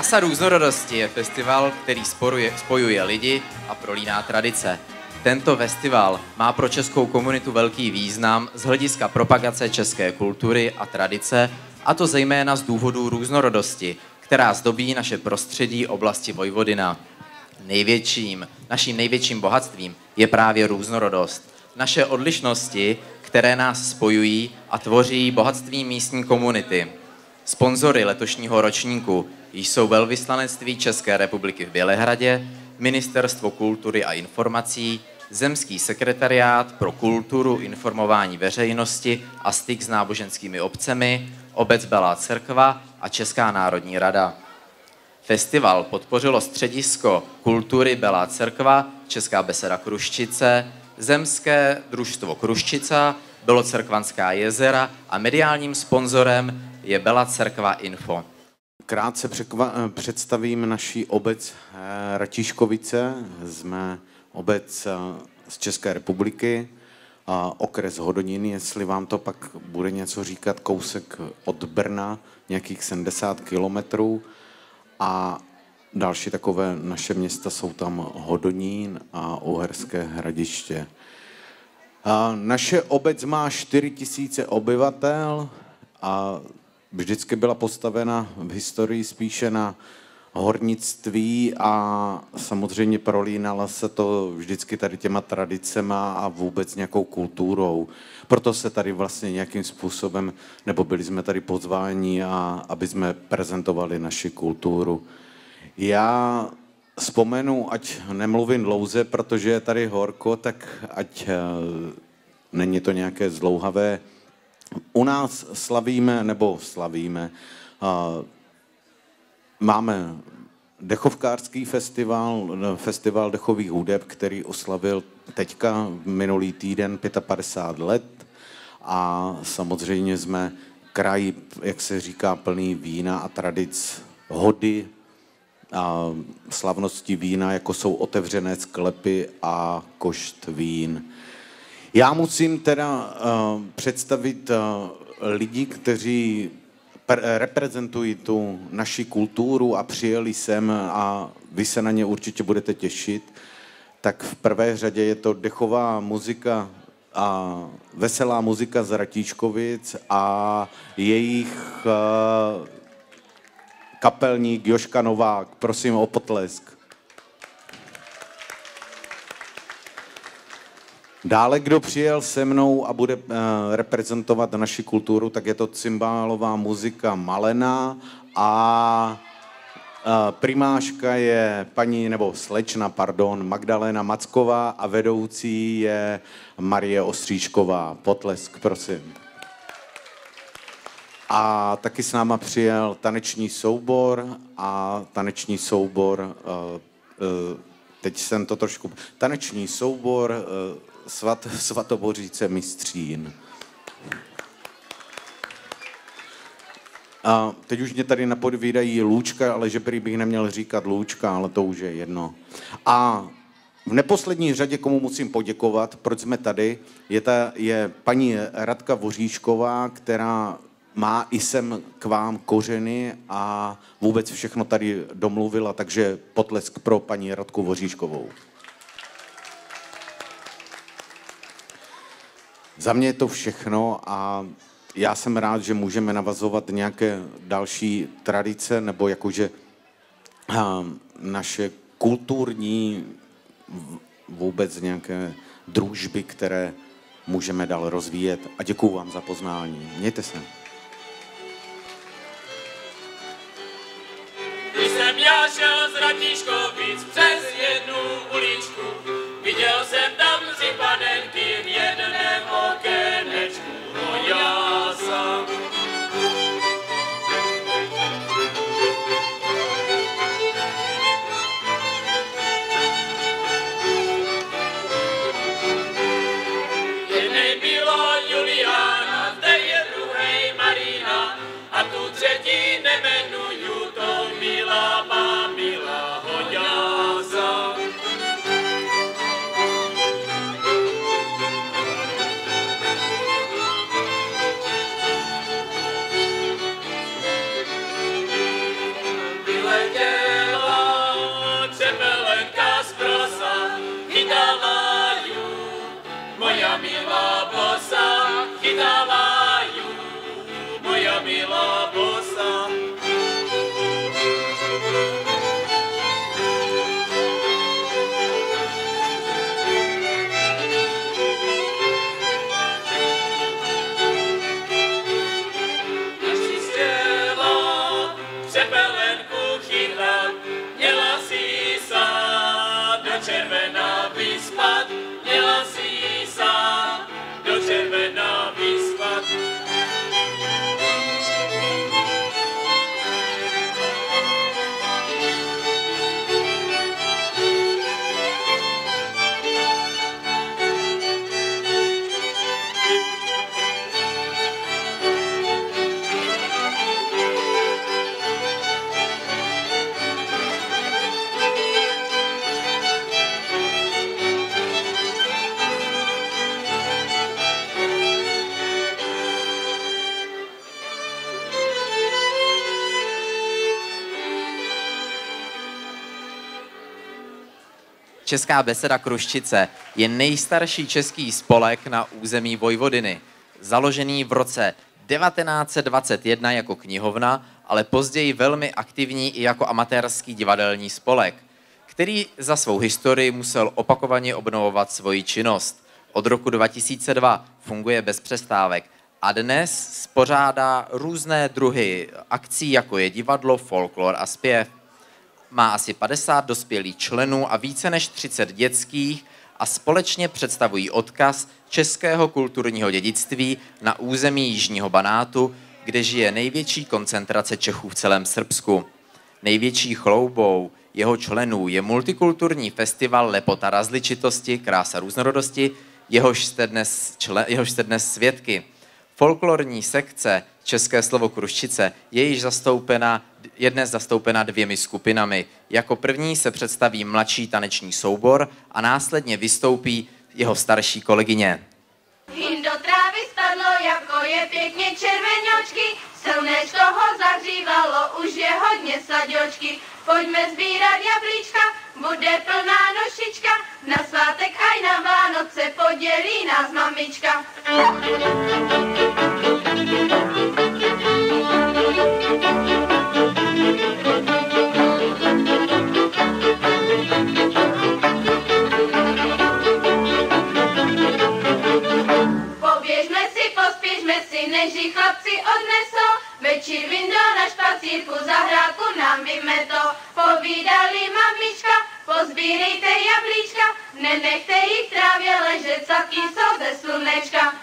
Krása různorodosti je festival, který spojuje lidi a prolíná tradice. Tento festival má pro českou komunitu velký význam z hlediska propagace české kultury a tradice, a to zejména z důvodu různorodosti, která zdobí naše prostředí oblasti Vojvodina. Naším největším bohatstvím je právě různorodost. Naše odlišnosti, které nás spojují a tvoří bohatství místní komunity. Sponzory letošního ročníku jsou Velvyslanectví České republiky v Bělehradě, Ministerstvo kultury a informací, Zemský sekretariát pro kulturu, informování veřejnosti a styk s náboženskými obcemi, Obec Belá Cerkva a Česká národní rada. Festival podpořilo Středisko kultury Belá Cerkva, Česká beseda Kruščice, Zemské družstvo Kruščica, Belocerkvanská jezera a mediálním sponzorem je Bela Cerkva Info. Krátce představím naši obec Ratíškovice. Jsme obec z České republiky, okres Hodonín, jestli vám to pak bude něco říkat, kousek od Brna, nějakých 70 kilometrů. A další takové naše města jsou tam Hodonín a Uherské Hradiště. Naše obec má 4 000 obyvatel a vždycky byla postavena v historii spíše na hornictví a samozřejmě prolínala se to vždycky tady těma tradicema a vůbec nějakou kulturou. Proto se tady vlastně nějakým způsobem, nebo byli jsme tady pozváni, aby jsme prezentovali naši kulturu. Já vzpomenu, ať nemluvím dlouze, protože je tady horko, tak ať není to nějaké zdlouhavé. U nás slavíme, máme dechovkářský festival dechových hudeb, který oslavil teďka minulý týden 55 let a samozřejmě jsme kraj, jak se říká, plný vína a tradic, hody a slavnosti vína, jako jsou otevřené sklepy a košt vín. Já musím teda představit lidi, kteří reprezentují tu naši kulturu a přijeli sem a vy se na ně určitě budete těšit. Tak v prvé řadě je to dechová muzika a veselá muzika z Ratíškovic a jejich kapelník Jožka Novák. Prosím o potlesk. Dále, kdo přijel se mnou a bude reprezentovat naši kulturu, tak je to cymbálová muzika Malena a primáška je slečna Magdalena Macková a vedoucí je Marie Ostříšková. Potlesk, prosím. A taky s náma přijel taneční soubor taneční soubor Svatoboříce Mistřín. A teď už mě tady napovídají Lůčka, ale že prý bych neměl říkat Lůčka, ale to už je jedno. A v neposlední řadě, komu musím poděkovat, proč jsme tady, je paní Radka Voříšková, která má i sem k vám kořeny a vůbec všechno tady domluvila, takže potlesk pro paní Radku Voříškovou. Za mě je to všechno a já jsem rád, že můžeme navazovat nějaké další tradice nebo jakože naše kulturní vůbec nějaké družby, které můžeme dál rozvíjet. A děkuju vám za poznání. Mějte se. Když jsem já šel z Ratíškovic přes jednu uličku, viděl jsem tam tři panenky v jednom okénečku. No já sám. Jednej byla Juliana, zde je druhej Marina a tu třetí nemenuju, to milá má milá hoďá. červená vyspat, měla si ji sám, do červená vyspat. Česká beseda Kruščice je nejstarší český spolek na území Vojvodiny. Založený v roce 1921 jako knihovna, ale později velmi aktivní i jako amatérský divadelní spolek, který za svou historii musel opakovaně obnovovat svoji činnost. Od roku 2002 funguje bez přestávek a dnes spořádá různé druhy akcí, jako je divadlo, folklor a zpěv. Má asi 50 dospělých členů a více než 30 dětských a společně představují odkaz českého kulturního dědictví na území Jižního Banátu, kde žije největší koncentrace Čechů v celém Srbsku. Největší chloubou jeho členů je multikulturní festival Lepota različitosti, krása různorodosti, jehož jste dnes svědky. Folklorní sekce České slovo Kruščice je dnes zastoupena 2 skupinami. Jako první se představí mladší taneční soubor a následně vystoupí jeho starší kolegyně. Jim do trávy spadlo, jako je pěkně červenočky, slnečko ho zahřívalo, už je hodně saďočky. Pojďme sbírat jablíčka, bude plná nošička, na svátek aj na Vánoce podělí nás mamička. Než ji chlapci odnesou, večer vindo na špacírku, zahrádku nám vymeto. Povídali mamička, pozbírejte jablíčka, nenechte jich v trávě ležet, savky jsou ze slunečka.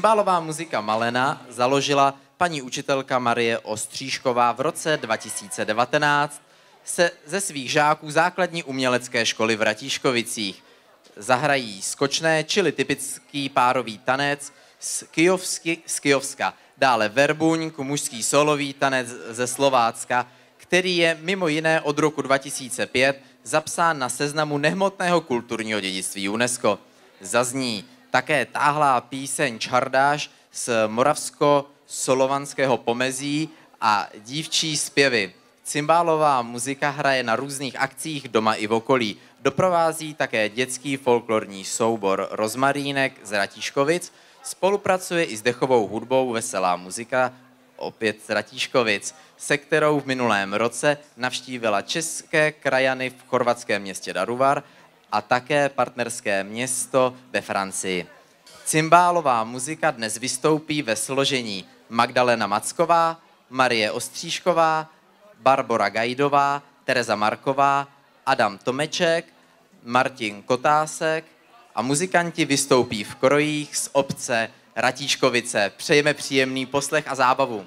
Cymbálová muzika Malena založila paní učitelka Marie Ostříšková v roce 2019 ze svých žáků základní umělecké školy v Ratíškovicích. Zahrají skočné, čili typický párový tanec z Kyjovska. Dále verbuňk, mužský solový tanec ze Slovácka, který je mimo jiné od roku 2005 zapsán na seznamu nehmotného kulturního dědictví UNESCO. Zazní také táhlá píseň Čardáš z moravsko-solovanského pomezí a dívčí zpěvy. Cymbálová muzika hraje na různých akcích doma i v okolí. Doprovází také dětský folklorní soubor Rozmarínek z Ratíškovic. Spolupracuje i s dechovou hudbou Veselá muzika, opět z Ratíškovic, se kterou v minulém roce navštívila české krajany v chorvatském městě Daruvar a také partnerské město ve Francii. Cymbálová muzika dnes vystoupí ve složení Magdalena Macková, Marie Ostříšková, Barbora Gajdová, Tereza Marková, Adam Tomeček, Martin Kotásek a muzikanti vystoupí v krojích z obce Ratíškovice. Přejeme příjemný poslech a zábavu.